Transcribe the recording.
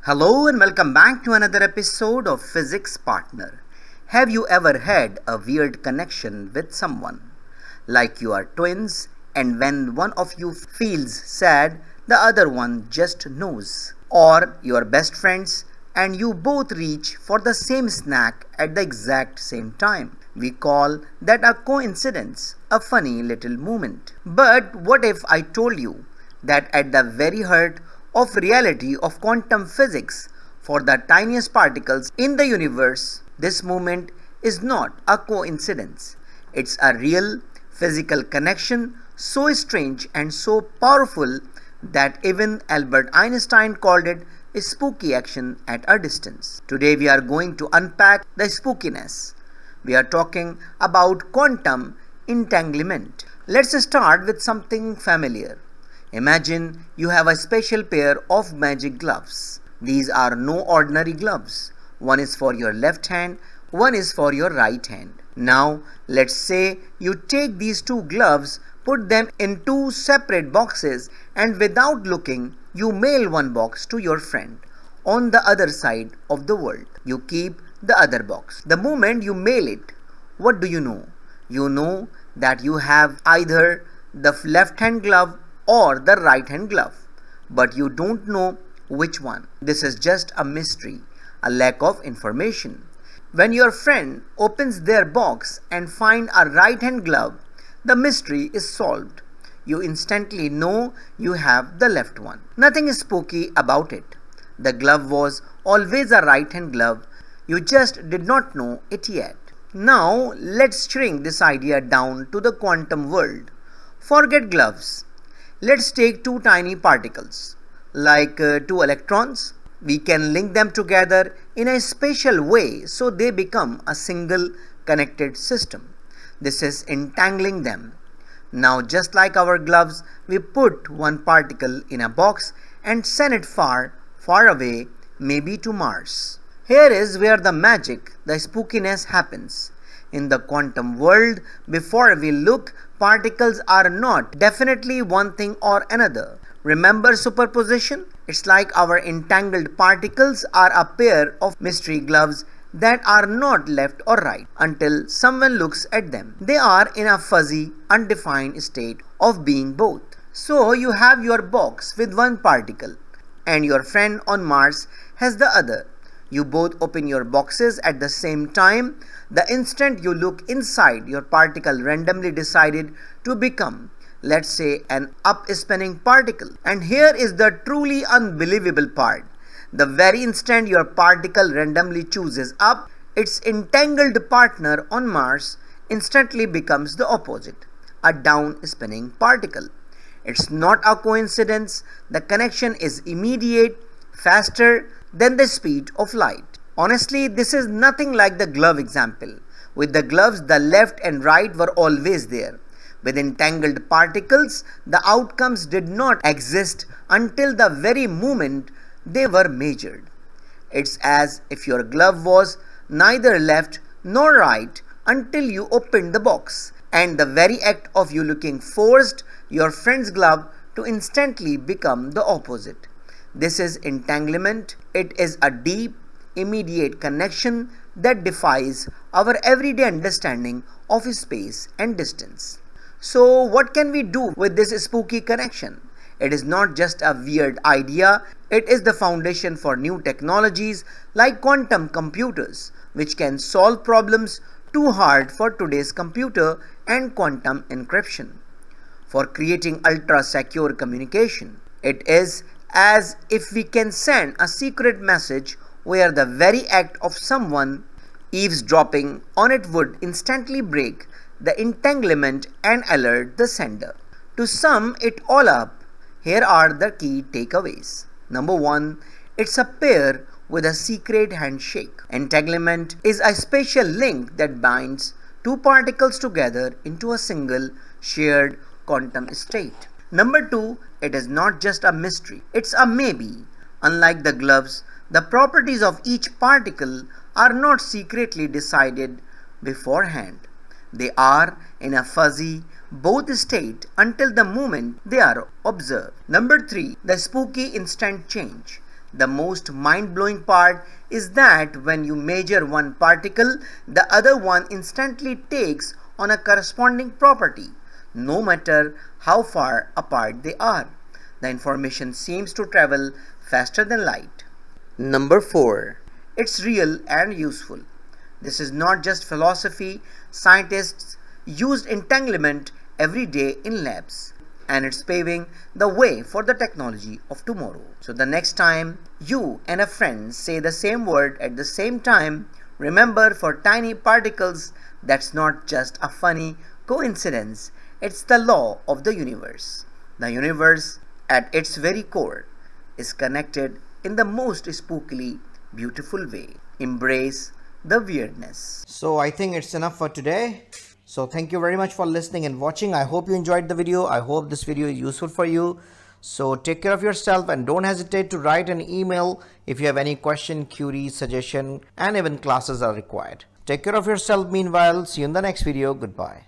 Hello and welcome back to another episode of Physics Partner. Have you ever had a weird connection with someone? Like you are twins, and when one of you feels sad, the other one just knows. Or you are best friends and you both reach for the same snack at the exact same time. We call that a coincidence, a funny little moment. But what if I told you that at the very heart of reality of quantum physics, for the tiniest particles in the universe, this moment is not a coincidence. It's a real physical connection, so strange and so powerful that even Albert Einstein called it a spooky action at a distance. Today we are going to unpack the spookiness. We are talking about quantum entanglement. Let's start with something familiar. Imagine you have a special pair of magic gloves. These are no ordinary gloves. One is for your left hand, one is for your right hand. Now, let's say you take these two gloves, put them in two separate boxes, and without looking, you mail one box to your friend on the other side of the world. You keep the other box. The moment you mail it, what do you know? You know that you have either the left hand glove or the right hand glove, but you don't know which one. This is just a mystery, a lack of information. When your friend opens their box and finds a right hand glove, the mystery is solved. You instantly know you have the left one. Nothing is spooky about it. The glove was always a right hand glove. You just did not know it yet. Now let's shrink this idea down to the quantum world. Forget gloves. Let's take two tiny particles, like two electrons. We can link them together in a special way so they become a single connected system. This is entangling them. Now, just like our gloves, we put one particle in a box and send it far, far away, maybe to Mars. Here is where the magic, the spookiness happens. In the quantum world, before we look, particles are not definitely one thing or another. Remember superposition? It's like our entangled particles are a pair of mystery gloves that are not left or right until someone looks at them. They are in a fuzzy, undefined state of being both. So you have your box with one particle and your friend on Mars has the other. You both open your boxes at the same time. The instant you look inside, your particle randomly decided to become, let's say, an up-spinning particle. And here is the truly unbelievable part. The very instant your particle randomly chooses up, its entangled partner on Mars instantly becomes the opposite, a down-spinning particle. It's not a coincidence. The connection is immediate, faster than the speed of light. Honestly, this is nothing like the glove example. With the gloves, the left and right were always there. With entangled particles, the outcomes did not exist until the very moment they were measured. It's as if your glove was neither left nor right until you opened the box, and the very act of you looking forced your friend's glove to instantly become the opposite. This is entanglement. It is a deep, immediate connection that defies our everyday understanding of space and distance. So, what can we do with this spooky connection? It is not just a weird idea, it is the foundation for new technologies like quantum computers, which can solve problems too hard for today's computer, and quantum encryption. For creating ultra-secure communication, it is as if we can send a secret message where the very act of someone eavesdropping on it would instantly break the entanglement and alert the sender. To sum it all up, here are the key takeaways. Number 1, it's a pair with a secret handshake. Entanglement is a special link that binds two particles together into a single shared quantum state. Number 2, it is not just a mystery, it's a maybe. Unlike the gloves, the properties of each particle are not secretly decided beforehand. They are in a fuzzy, both state until the moment they are observed. Number 3, the spooky instant change. The most mind-blowing part is that when you measure one particle, the other one instantly takes on a corresponding property, no matter how far apart they are. The information seems to travel faster than light. Number 4. It's real and useful. This is not just philosophy. Scientists use entanglement every day in labs, and it's paving the way for the technology of tomorrow. So the next time you and a friend say the same word at the same time, remember, for tiny particles, that's not just a funny coincidence, it's the law of the universe. The universe, at its very core, is connected in the most spookily beautiful way. Embrace the weirdness. So I think it's enough for today. So thank you very much for listening and watching. I hope you enjoyed the video. I hope this video is useful for you. So take care of yourself and don't hesitate to write an email if you have any question, query, suggestion, and even classes are required. Take care of yourself meanwhile. See you in the next video. Goodbye.